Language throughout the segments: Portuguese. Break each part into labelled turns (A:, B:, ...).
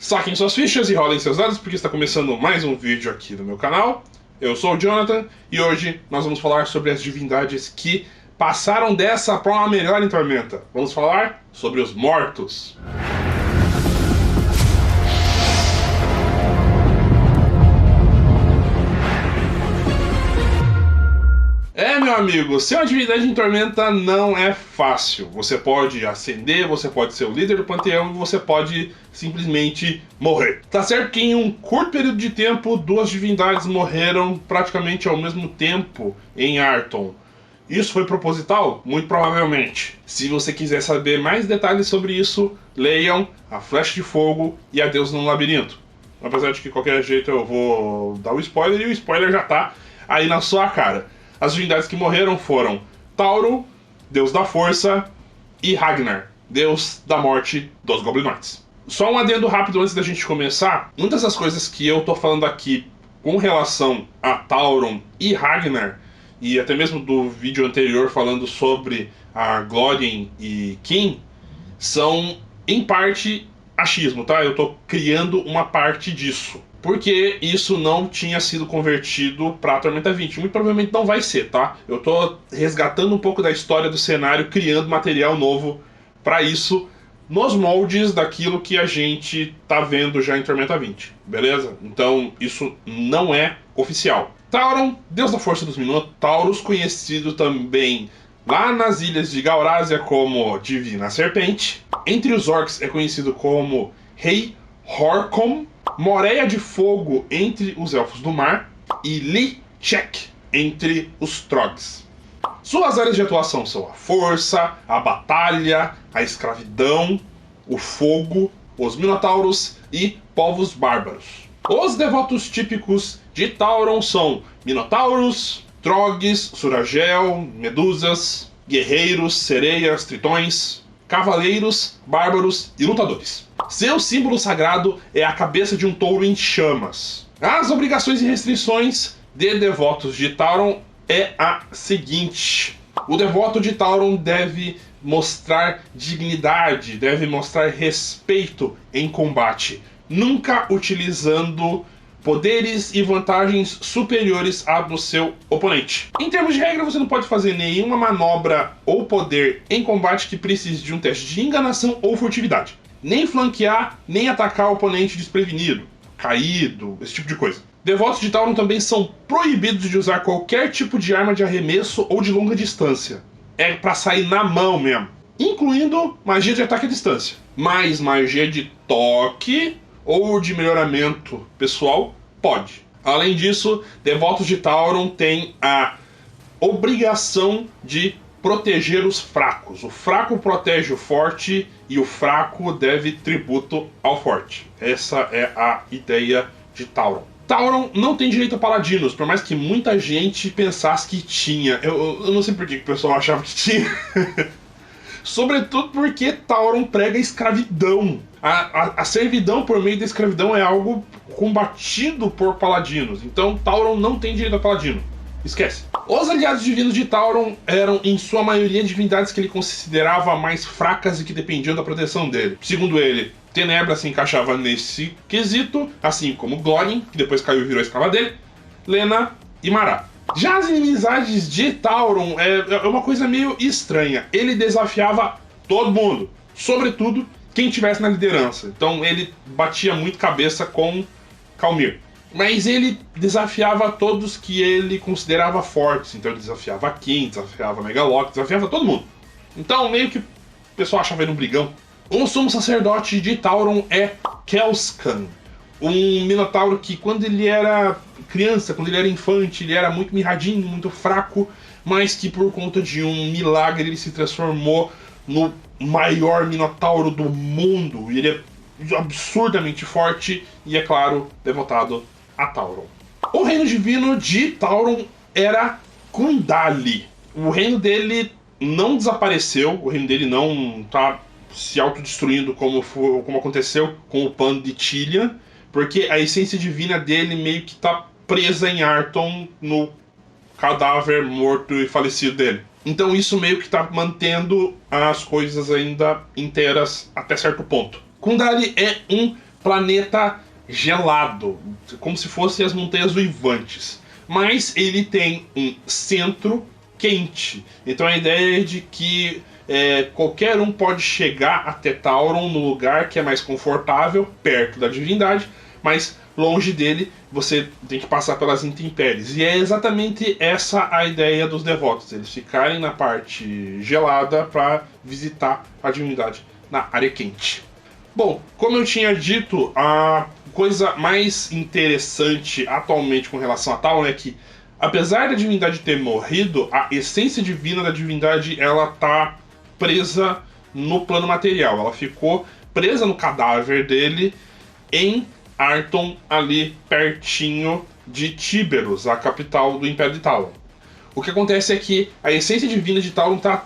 A: Saquem suas fichas e rolem seus dados, porque está começando mais um vídeo aqui no meu canal. Eu sou o Jonathan e hoje nós vamos falar sobre as divindades que passaram dessa para uma melhor em Tormenta. Vamos falar sobre os mortos. Meu amigo, ser uma divindade em Tormenta não é fácil. Você pode ascender, você pode ser o líder do panteão e você pode simplesmente morrer. Tá certo que em um curto período de tempo, duas divindades morreram praticamente ao mesmo tempo em Arton. Isso foi proposital? Muito provavelmente. Se você quiser saber mais detalhes sobre isso, leiam A Flecha de Fogo e Adeus no Labirinto. Apesar de que de qualquer jeito eu vou dar o spoiler e o spoiler já tá aí na sua cara. As divindades que morreram foram Tauro, deus da força, e Ragnar, deus da morte dos goblinoides. Só um adendo rápido antes da gente começar. Muitas das coisas que eu tô falando aqui com relação a Tauron e Ragnar, e até mesmo do vídeo anterior falando sobre a Glórien e Kim, são em parte achismo, tá? Eu tô criando uma parte disso. Porque isso não tinha sido convertido pra Tormenta 20. Muito provavelmente não vai ser, tá? Eu tô resgatando um pouco da história do cenário, criando material novo pra isso, nos moldes daquilo que a gente tá vendo já em Tormenta 20, beleza? Então isso não é oficial. Tauron, deus da força dos Minotauros, conhecido também lá nas ilhas de Gaurásia como Divina Serpente. Entre os orcs é conhecido como Rei Horcom, Moreia de Fogo entre os Elfos do Mar e Li-Chek entre os Trogs. Suas áreas de atuação são a força, a batalha, a escravidão, o fogo, os Minotauros e povos bárbaros. Os devotos típicos de Tauron são Minotauros, Trogs, Suragel, Medusas, guerreiros, sereias, tritões, cavaleiros, bárbaros e lutadores. Seu símbolo sagrado é a cabeça de um touro em chamas. As obrigações e restrições de devotos de Tauron é a seguinte: o devoto de Tauron deve mostrar dignidade, deve mostrar respeito em combate, nunca utilizando poderes e vantagens superiores à do seu oponente. Em termos de regra, você não pode fazer nenhuma manobra ou poder em combate que precise de um teste de enganação ou furtividade. Nem flanquear, nem atacar o oponente desprevenido, caído, esse tipo de coisa. Devotos de Tauron também são proibidos de usar qualquer tipo de arma de arremesso ou de longa distância. É pra sair na mão mesmo. Incluindo magia de ataque à distância. Mas magia de toque ou de melhoramento pessoal, pode. Além disso, devotos de Tauron têm a obrigação de proteger os fracos. O fraco protege o forte e o fraco deve tributo ao forte. Essa é a ideia de Tauron. Tauron não tem direito a paladinos, por mais que muita gente pensasse que tinha. Eu não sei por que o pessoal achava que tinha. Sobretudo porque Tauron prega escravidão. A servidão por meio da escravidão é algo combatido por paladinos. Então Tauron não tem direito a paladino. Esquece. Os aliados divinos de Tauron eram, em sua maioria, divindades que ele considerava mais fracas e que dependiam da proteção dele. Segundo ele, Tenebra se encaixava nesse quesito, assim como Glórien, que depois caiu e virou escrava dele, Lena e Mara. Já as inimizades de Tauron é uma coisa meio estranha. Ele desafiava todo mundo, sobretudo quem estivesse na liderança. Então ele batia muito cabeça com Calmir. Mas ele desafiava todos que ele considerava fortes. Então ele desafiava Kim, desafiava Megaloc, desafiava todo mundo. Então meio que o pessoal achava ele um brigão. O sumo sacerdote de Tauron é Kelskan, um minotauro que quando ele era criança, quando ele era infante, ele era muito mirradinho, muito fraco, mas que por conta de um milagre ele se transformou no maior minotauro do mundo. Ele é absurdamente forte e, é claro, devotado a Tauron. O reino divino de Tauron era Kundali. O reino dele não desapareceu, o reino dele não tá se autodestruindo como aconteceu com o Pan de Tilian, porque a essência divina dele meio que tá presa em Arton, no cadáver morto e falecido dele. Então isso meio que tá mantendo as coisas ainda inteiras até certo ponto. Kundali é um planeta gelado, como se fossem as Montanhas Uivantes. Mas ele tem um centro quente. Então a ideia é de que qualquer um pode chegar até Tauron no lugar que é mais confortável, perto da divindade, mas longe dele você tem que passar pelas intempéries. E é exatamente essa a ideia dos devotos, eles ficarem na parte gelada para visitar a divindade na área quente. Bom, como eu tinha dito, a coisa mais interessante atualmente com relação a Tauron é que, apesar da divindade ter morrido, a essência divina da divindade ela tá presa no plano material. Ela ficou presa no cadáver dele em Arton, ali pertinho de Tíberos, a capital do Império de Tauron. O que acontece é que a essência divina de Tauron está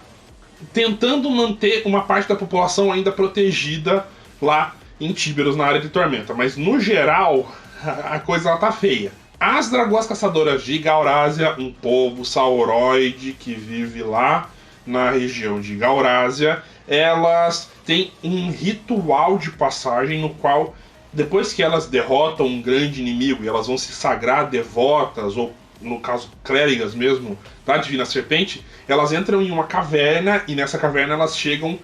A: tentando manter uma parte da população ainda protegida lá em Tíberos, na área de Tormenta, mas no geral a coisa ela tá feia. As Dragoas Caçadoras de Gaurásia, um povo sauroide que vive lá na região de Gaurásia, elas têm um ritual de passagem no qual, depois que elas derrotam um grande inimigo e elas vão se sagrar devotas, ou no caso clérigas mesmo, da Divina Serpente, elas entram em uma caverna e nessa caverna elas chegam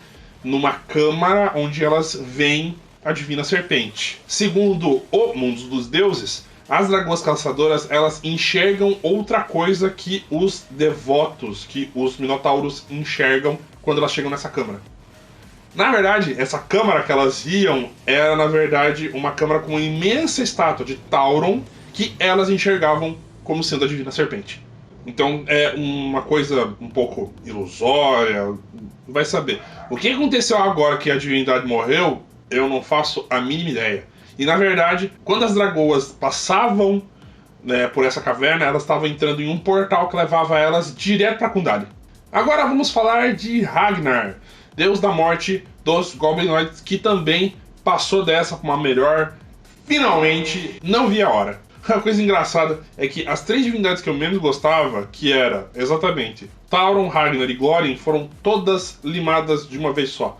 A: numa câmara onde elas veem a Divina Serpente. Segundo o Mundo dos Deuses, as Dragoas Caçadoras elas enxergam outra coisa que os devotos, que os Minotauros enxergam quando elas chegam nessa câmara. Na verdade, essa câmara que elas iam era, na verdade, uma câmara com uma imensa estátua de Tauron que elas enxergavam como sendo a Divina Serpente. Então é uma coisa um pouco ilusória, vai saber. O que aconteceu agora que a divindade morreu, eu não faço a mínima ideia. E na verdade, quando as dragoas passavam por essa caverna, elas estavam entrando em um portal que levava elas direto para Kundalini. Agora vamos falar de Ragnar, deus da morte dos Goblinoides, que também passou dessa com uma melhor. Finalmente, não vi a hora. A coisa engraçada é que as três divindades que eu menos gostava, que era exatamente Tauron, Ragnar e Glórien, foram todas limadas de uma vez só.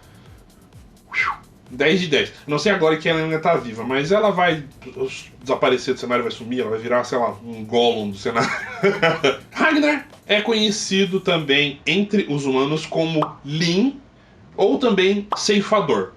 A: 10 de 10. Não sei agora que ela ainda tá viva, mas ela vai desaparecer do cenário, vai sumir, ela vai virar, sei lá, um Gollum do cenário. Ragnar é conhecido também entre os humanos como Lin, ou também Ceifador.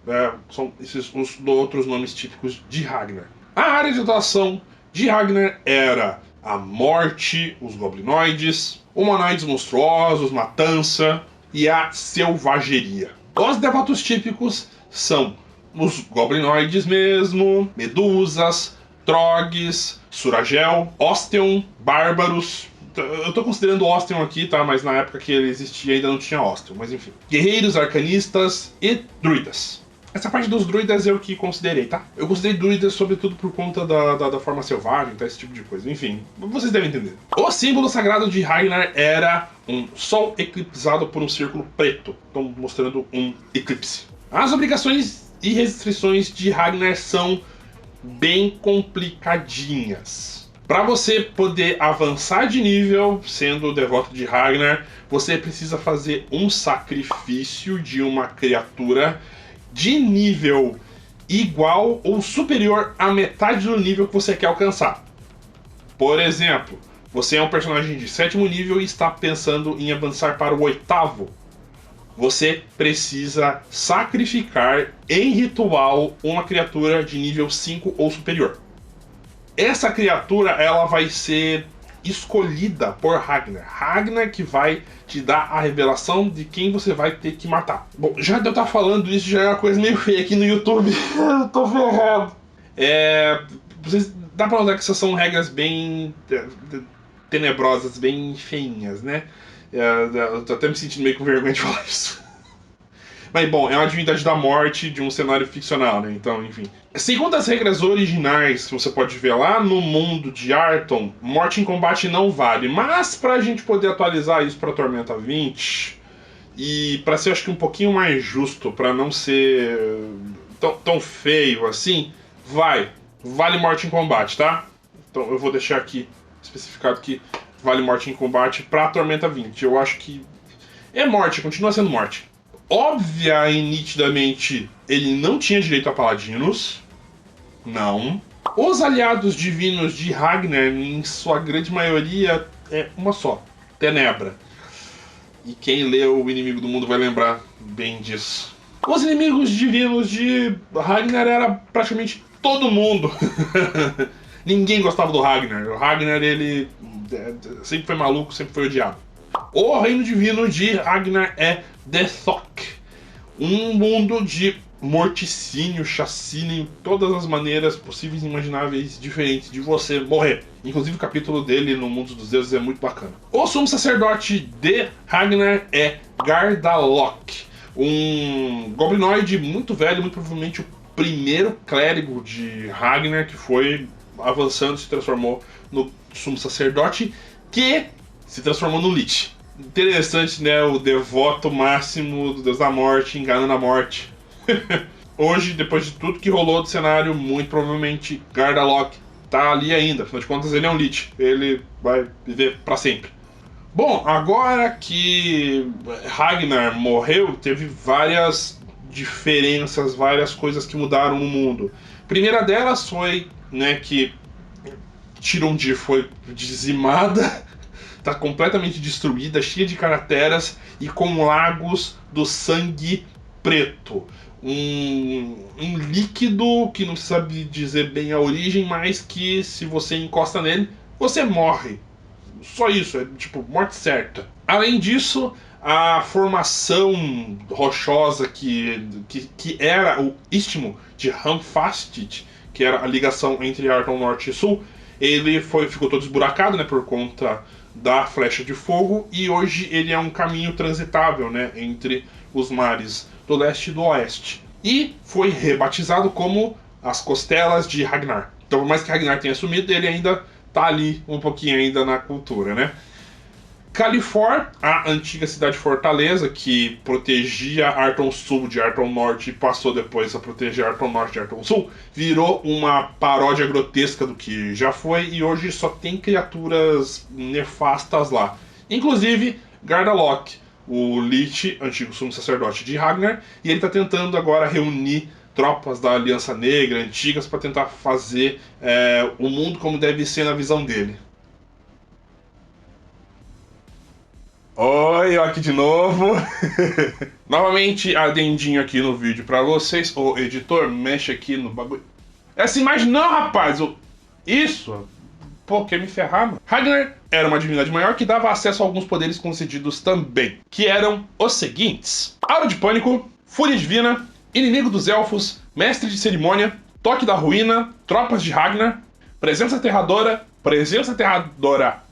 A: São esses os outros nomes típicos de Ragnar. A área de atuação de Ragnar era a morte, os goblinoides, humanoides monstruosos, matança e a selvageria. Os devotos típicos são os goblinoides mesmo, medusas, trogs, suragel, osteon, bárbaros. Eu tô considerando osteon aqui, tá? Mas na época que ele existia ainda não tinha osteon, mas enfim. Guerreiros, arcanistas e druidas. Essa parte dos druidas eu que considerei, tá? Eu considerei druidas sobretudo por conta da forma selvagem, tá? Esse tipo de coisa. Enfim, vocês devem entender. O símbolo sagrado de Ragnar era um sol eclipsado por um círculo preto. Estão mostrando um eclipse. As obrigações e restrições de Ragnar são bem complicadinhas. Para você poder avançar de nível sendo devoto de Ragnar, você precisa fazer um sacrifício de uma criatura de nível igual ou superior à metade do nível que você quer alcançar. Por exemplo, você é um personagem de 7º nível e está pensando em avançar para o 8º. Você precisa sacrificar em ritual uma criatura de nível 5 ou superior. Essa criatura ela vai ser escolhida por Ragnar. Ragnar que vai te dar a revelação de quem você vai ter que matar. Bom, já de eu estar falando isso já é uma coisa meio feia aqui no YouTube. Eu tô ferrado. Dá pra notar que essas são regras bem tenebrosas, bem feinhas, né? Eu tô até me sentindo meio com vergonha de falar isso. Mas bom, é uma divindade da morte de um cenário ficcional, né? Então, enfim. Segundo as regras originais que você pode ver lá no mundo de Arton, morte em combate não vale. Mas pra gente poder atualizar isso pra Tormenta 20, e pra ser acho que um pouquinho mais justo, pra não ser tão feio assim, vale morte em combate, tá? Então eu vou deixar aqui especificado que vale morte em combate pra Tormenta 20. Eu acho que é morte, continua sendo morte. Óbvia e nitidamente, ele não tinha direito a paladinos. Não. Os aliados divinos de Ragnar, em sua grande maioria, é uma só: Tenebra. E quem leu O Inimigo do Mundo vai lembrar bem disso. Os inimigos divinos de Ragnar era praticamente todo mundo. Ninguém gostava do Ragnar. O Ragnar, ele sempre foi maluco, sempre foi odiado. O reino divino de Ragnar é Dethok, um mundo de morticínio, chacina em todas as maneiras possíveis e imagináveis, diferentes de você morrer. Inclusive o capítulo dele no Mundo dos Deuses é muito bacana. O sumo sacerdote de Ragnar é Gardalok, um goblinoide muito velho, muito provavelmente o primeiro clérigo de Ragnar, que foi avançando, se transformou no sumo sacerdote, que se transformou no Lich. Interessante, né? O devoto máximo do Deus da Morte, enganando a morte. Hoje, depois de tudo que rolou do cenário, muito provavelmente Gardalok tá ali ainda. Afinal de contas, ele é um Lich. Ele vai viver pra sempre. Bom, agora que Ragnar morreu, teve várias diferenças, várias coisas que mudaram no mundo. A primeira delas foi, né, que Tirundir foi dizimada, tá completamente destruída, cheia de crateras e com lagos do sangue preto. Um líquido que não se sabe dizer bem a origem, mas que se você encosta nele, você morre. Só isso, é tipo morte certa. Além disso, a formação rochosa que era o istmo de Hamfastet, que era a ligação entre Arton Norte e Sul, ele ficou todo esburacado, né, por conta da flecha de fogo, e hoje ele é um caminho transitável, né, entre os mares do leste e do oeste. E foi rebatizado como as Costelas de Ragnar. Então, por mais que Ragnar tenha sumido, ele ainda tá ali um pouquinho ainda na cultura, né? Califor, a antiga cidade fortaleza que protegia Arton Sul de Arton Norte e passou depois a proteger Arton Norte e Arton Sul, virou uma paródia grotesca do que já foi e hoje só tem criaturas nefastas lá. Inclusive Gardalok, o Lich, antigo sumo sacerdote de Ragnar, e ele está tentando agora reunir tropas da Aliança Negra antigas para tentar fazer o mundo como deve ser na visão dele. Oi, eu aqui de novo. Novamente, adendinho aqui no vídeo pra vocês. O editor, mexe aqui no bagulho. Essa imagem não, rapaz. Isso. Pô, quer me ferrar, mano? Ragnar era uma divindade maior que dava acesso a alguns poderes concedidos também, que eram os seguintes: Aura de Pânico, Fúria Divina, Inimigo dos Elfos, Mestre de Cerimônia, Toque da Ruína, Tropas de Ragnar, Presença Aterradora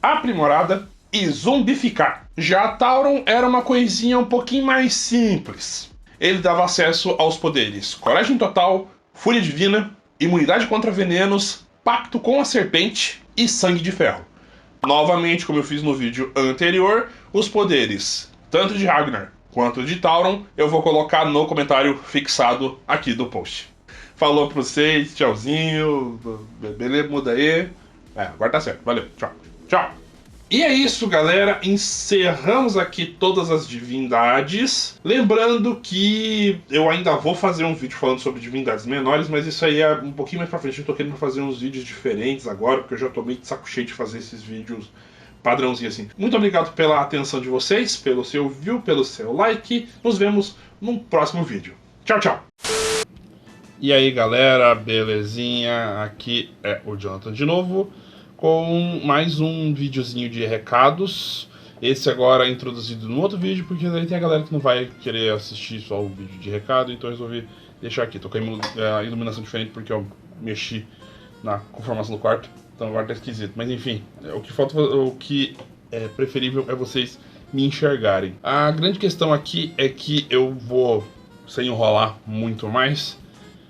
A: Aprimorada e Zumbificar. Já Tauron era uma coisinha um pouquinho mais simples. Ele dava acesso aos poderes Coragem Total, Fúria Divina, Imunidade contra Venenos, Pacto com a Serpente e Sangue de Ferro. Novamente, como eu fiz no vídeo anterior, os poderes, tanto de Ragnar quanto de Tauron, eu vou colocar no comentário fixado aqui do post. Falou pra vocês, tchauzinho, beleza, muda aí. Agora tá certo, valeu, tchau. Tchau. E é isso, galera, encerramos aqui todas as divindades. Lembrando que eu ainda vou fazer um vídeo falando sobre divindades menores, mas isso aí é um pouquinho mais pra frente. Eu tô querendo fazer uns vídeos diferentes agora, porque eu já tô meio de saco cheio de fazer esses vídeos padrãozinho assim. Muito obrigado pela atenção de vocês, pelo seu view, pelo seu like. Nos vemos num próximo vídeo. Tchau, tchau! E aí, galera, belezinha? Aqui é o Jonathan de novo, com mais um videozinho de recados. Esse agora é introduzido no outro vídeo, porque daí tem a galera que não vai querer assistir só o vídeo de recado, então eu resolvi deixar aqui. Tô com a iluminação diferente porque eu mexi na conformação do quarto, então agora tá esquisito. Mas enfim, o que é preferível é vocês me enxergarem. A grande questão aqui é que eu vou, sem enrolar muito mais,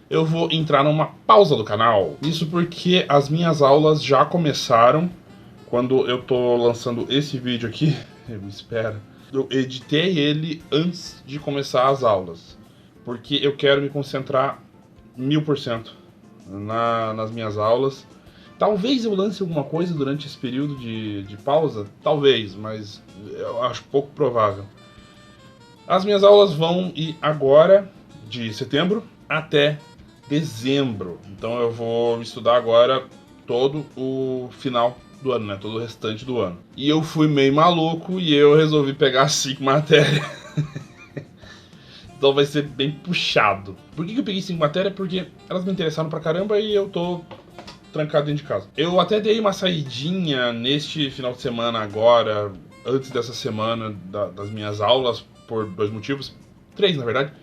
A: eu vou entrar numa pausa do canal. Isso porque as minhas aulas já começaram. Quando eu tô lançando esse vídeo aqui, me espera, eu editei ele antes de começar as aulas, porque eu quero me concentrar 1000% nas minhas aulas. Talvez eu lance alguma coisa durante esse período de pausa, talvez, mas eu acho pouco provável. As minhas aulas vão ir agora, de setembro, até dezembro. Então eu vou estudar agora todo o final do ano, né? Todo o restante do ano. E eu fui meio maluco e eu resolvi pegar 5 matérias. Então vai ser bem puxado. Por que eu peguei 5 matérias? Porque elas me interessaram pra caramba e eu tô trancado dentro de casa. Eu até dei uma saidinha neste final de semana agora, antes dessa semana das minhas aulas, por 2 motivos. 3, na verdade.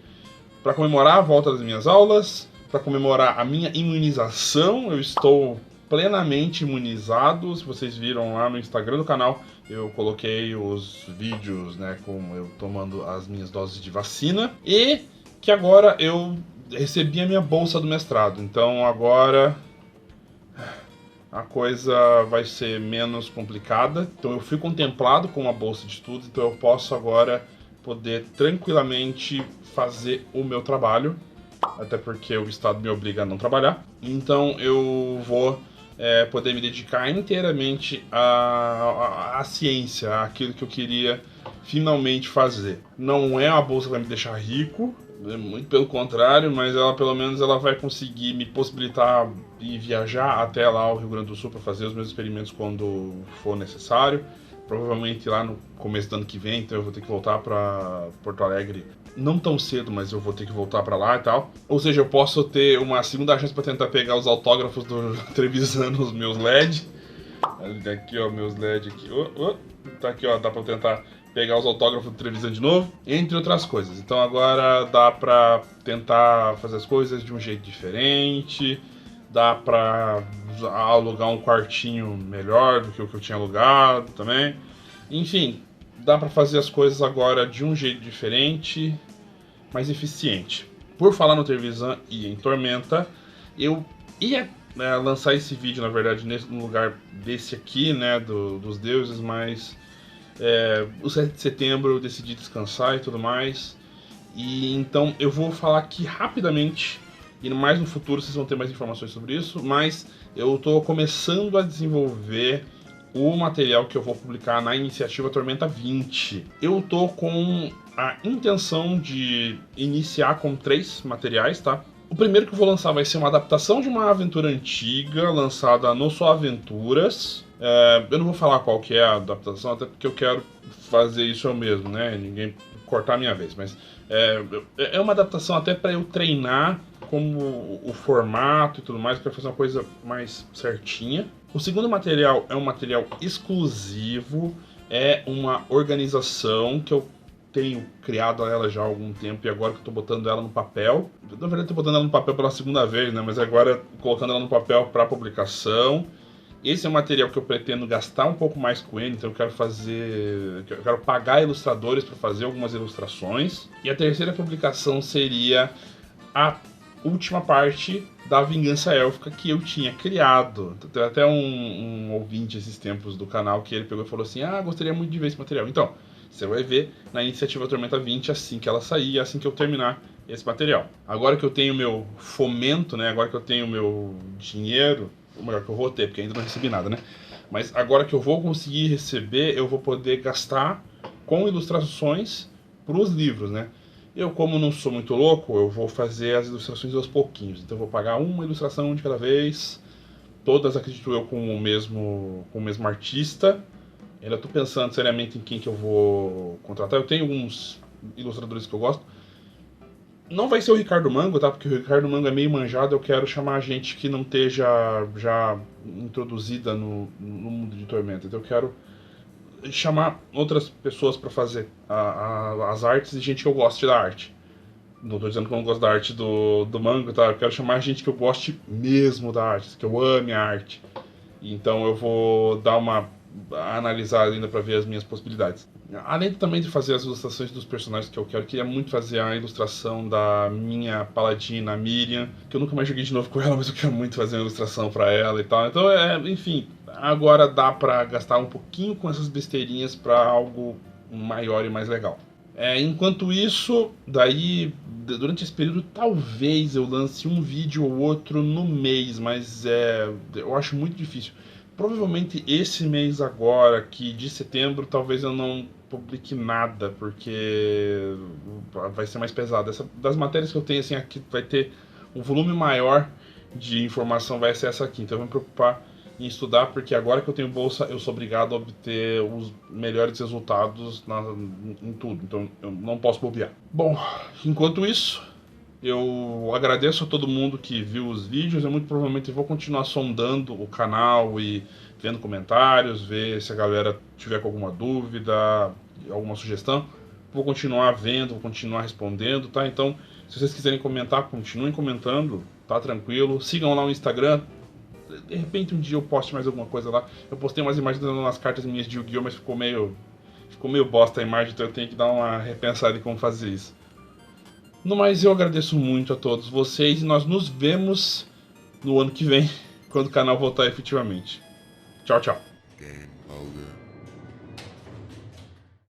A: Para comemorar a volta das minhas aulas, para comemorar a minha imunização. Eu estou plenamente imunizado. Se vocês viram lá no Instagram do canal, eu coloquei os vídeos, né, com eu tomando as minhas doses de vacina. E que agora eu recebi a minha bolsa do mestrado. Então agora a coisa vai ser menos complicada. Então eu fui contemplado com uma bolsa de estudos, então eu posso agora poder tranquilamente fazer o meu trabalho, até porque o Estado me obriga a não trabalhar. Então eu vou poder me dedicar inteiramente à ciência, àquilo que eu queria finalmente fazer. Não é uma bolsa que vai me deixar rico, muito pelo contrário, mas ela pelo menos ela vai conseguir me possibilitar ir viajar até lá ao Rio Grande do Sul para fazer os meus experimentos quando for necessário. Provavelmente lá no começo do ano que vem, então eu vou ter que voltar para Porto Alegre. Não tão cedo, mas eu vou ter que voltar para lá e tal. Ou seja, eu posso ter uma segunda chance para tentar pegar os autógrafos do Trevisan nos meus LED. Aqui, ó, meus LED aqui. Tá aqui, ó, dá para tentar pegar os autógrafos do Trevisan de novo, entre outras coisas. Então agora dá pra tentar fazer as coisas de um jeito diferente, dá pra alugar um quartinho melhor do que o que eu tinha alugado também. Enfim, dá pra fazer as coisas agora de um jeito diferente, mais eficiente. Por falar no Trevisan e em Tormenta, eu ia lançar esse vídeo, na verdade, no lugar desse aqui, né, dos deuses, mas o 7 de setembro eu decidi descansar e tudo mais. E então eu vou falar aqui rapidamente, e mais no futuro vocês vão ter mais informações sobre isso, mas eu estou começando a desenvolver o material que eu vou publicar na iniciativa Tormenta 20. Eu estou com a intenção de iniciar com 3 materiais, tá? O primeiro que eu vou lançar vai ser uma adaptação de uma aventura antiga, lançada no Só Aventuras. Eu não vou falar qual que é a adaptação, até porque eu quero fazer isso eu mesmo, né? Ninguém cortar a minha vez, mas é uma adaptação até para eu treinar como o formato e tudo mais, para fazer uma coisa mais certinha. O segundo material é um material exclusivo, é uma organização que eu tenho criado ela já há algum tempo e agora que eu tô botando ela no papel. Na verdade, eu tô botando ela no papel pela segunda vez, né? Mas agora colocando ela no papel para publicação. Esse é um material que eu pretendo gastar um pouco mais com ele, então eu quero pagar ilustradores para fazer algumas ilustrações. E a terceira publicação seria a última parte da Vingança Élfica que eu tinha criado. Tem até um ouvinte esses tempos do canal que ele pegou e falou assim: gostaria muito de ver esse material. Então, você vai ver na iniciativa Tormenta 20 assim que ela sair, assim que eu terminar esse material. Agora que eu tenho meu fomento, né? Agora que eu tenho meu dinheiro, ou melhor, que eu vou ter, porque ainda não recebi nada, né? Mas agora que eu vou conseguir receber, eu vou poder gastar com ilustrações para os livros, né? Eu, como não sou muito louco, eu vou fazer as ilustrações aos pouquinhos. Então eu vou pagar uma ilustração de cada vez, todas, acredito eu, com o mesmo artista. Ainda estou pensando seriamente em quem que eu vou contratar. Eu tenho alguns ilustradores que eu gosto. Não vai ser o Ricardo Mango, tá? Porque o Ricardo Mango é meio manjado. Eu quero chamar gente que não esteja já introduzida no mundo de Tormenta. Então eu quero chamar outras pessoas para fazer as artes e gente que eu goste da arte. Não estou dizendo que eu não gosto da arte do Mango, tá? Eu quero chamar gente que eu goste mesmo da arte, que eu ame a arte. Então eu vou dar uma analisada ainda para ver as minhas possibilidades. Além também de fazer as ilustrações dos personagens que eu queria muito fazer a ilustração da minha paladina, Miriam, que eu nunca mais joguei de novo com ela, mas eu quero muito fazer uma ilustração para ela e tal. Então, enfim, agora dá para gastar um pouquinho com essas besteirinhas para algo maior e mais legal. Enquanto isso, daí, durante esse período, talvez eu lance um vídeo ou outro no mês, mas eu acho muito difícil. Provavelmente esse mês agora, aqui de setembro, talvez eu não publique nada, porque vai ser mais pesado. Das matérias que eu tenho, assim, aqui vai ter o volume maior de informação vai ser essa aqui. Então eu vou me preocupar em estudar, porque agora que eu tenho bolsa, eu sou obrigado a obter os melhores resultados em tudo. Então eu não posso bobear. Bom, enquanto isso, eu agradeço a todo mundo que viu os vídeos. Eu muito provavelmente vou continuar sondando o canal e vendo comentários, ver se a galera tiver com alguma dúvida, alguma sugestão. Vou continuar vendo, vou continuar respondendo, tá? Então, se vocês quiserem comentar, continuem comentando, tá tranquilo. Sigam lá no Instagram. De repente um dia eu poste mais alguma coisa lá. Eu postei umas imagens dando umas cartas minhas de Yu-Gi-Oh!, mas ficou meio bosta a imagem, então eu tenho que dar uma repensada em como fazer isso. No mais, eu agradeço muito a todos vocês e nós nos vemos no ano que vem, quando o canal voltar efetivamente. Tchau, tchau.